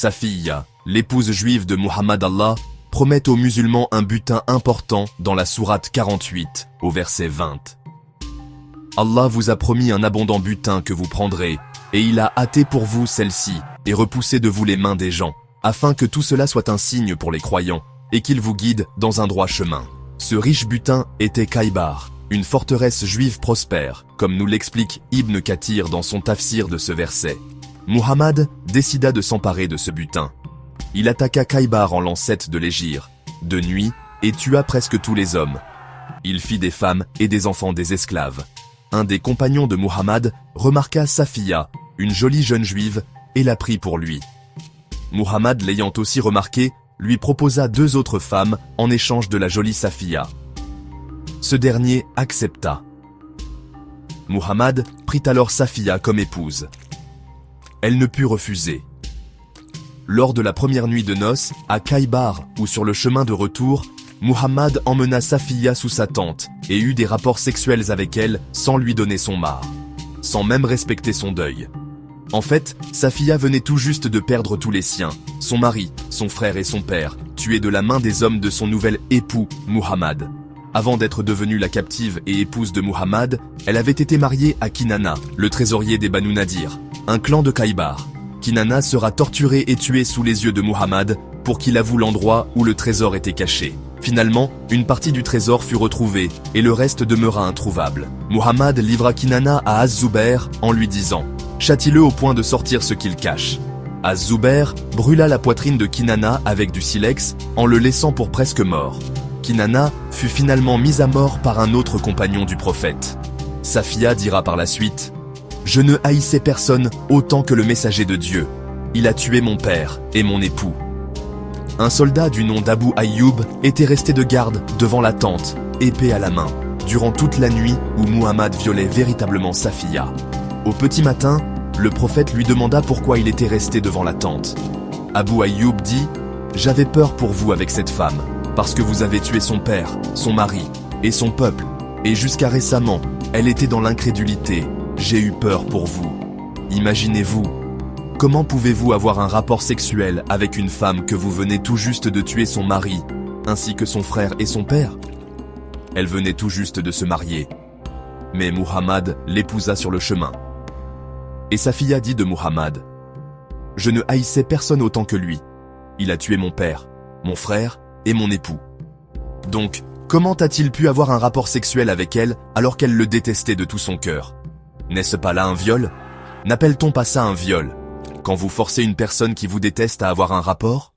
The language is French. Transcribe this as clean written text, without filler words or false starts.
Safiya, l'épouse juive de Muhammad Allah, promet aux musulmans un butin important dans la sourate 48, au verset 20. Allah vous a promis un abondant butin que vous prendrez, et il a hâté pour vous celle-ci, et repoussé de vous les mains des gens, afin que tout cela soit un signe pour les croyants, et qu'il vous guide dans un droit chemin. Ce riche butin était Khaybar, une forteresse juive prospère, comme nous l'explique Ibn Kathir dans son tafsir de ce verset. Muhammad décida de s'emparer de ce butin. Il attaqua Khaybar en l'an 7 de l'Hégire, de nuit, et tua presque tous les hommes. Il fit des femmes et des enfants des esclaves. Un des compagnons de Muhammad remarqua Safiya, une jolie jeune juive, et la prit pour lui. Muhammad, l'ayant aussi remarqué, lui proposa 2 autres femmes en échange de la jolie Safiya. Ce dernier accepta. Muhammad prit alors Safiya comme épouse. Elle ne put refuser. Lors de la première nuit de noces, à Khaybar ou sur le chemin de retour, Muhammad emmena Safiya sous sa tente et eut des rapports sexuels avec elle sans lui donner son mahr, sans même respecter son deuil. En fait, Safiya venait tout juste de perdre tous les siens, son mari, son frère et son père, tués de la main des hommes de son nouvel époux, Muhammad. Avant d'être devenue la captive et épouse de Muhammad, elle avait été mariée à Kinana, le trésorier des Banu Nadir, un clan de Khaybar. Kinana sera torturé et tué sous les yeux de Muhammad pour qu'il avoue l'endroit où le trésor était caché. Finalement, une partie du trésor fut retrouvée et le reste demeura introuvable. Muhammad livra Kinana à Az-Zubair en lui disant « Châtie-le au point de sortir ce qu'il cache ». Az-Zubair brûla la poitrine de Kinana avec du silex en le laissant pour presque mort. Kinana fut finalement mise à mort par un autre compagnon du prophète. Safiya dira par la suite « Je ne haïssais personne autant que le messager de Dieu. Il a tué mon père et mon époux. » Un soldat du nom d'Abu Ayyub était resté de garde devant la tente, épée à la main, durant toute la nuit où Muhammad violait véritablement Safiya. Au petit matin, le prophète lui demanda pourquoi il était resté devant la tente. Abu Ayyub dit « J'avais peur pour vous avec cette femme, parce que vous avez tué son père, son mari et son peuple, et jusqu'à récemment, elle était dans l'incrédulité. J'ai eu peur pour vous. Imaginez-vous. Comment pouvez-vous avoir un rapport sexuel avec une femme que vous venez tout juste de tuer son mari, ainsi que son frère et son père? Elle venait tout juste de se marier. Mais Muhammad l'épousa sur le chemin. Et Safiya dit de Muhammad « Je ne haïssais personne autant que lui. Il a tué mon père, mon frère et mon époux. Donc, comment a-t-il pu avoir un rapport sexuel avec elle alors qu'elle le détestait de tout son cœur? N'est-ce pas là un viol? N'appelle-t-on pas ça un viol? Quand vous forcez une personne qui vous déteste à avoir un rapport?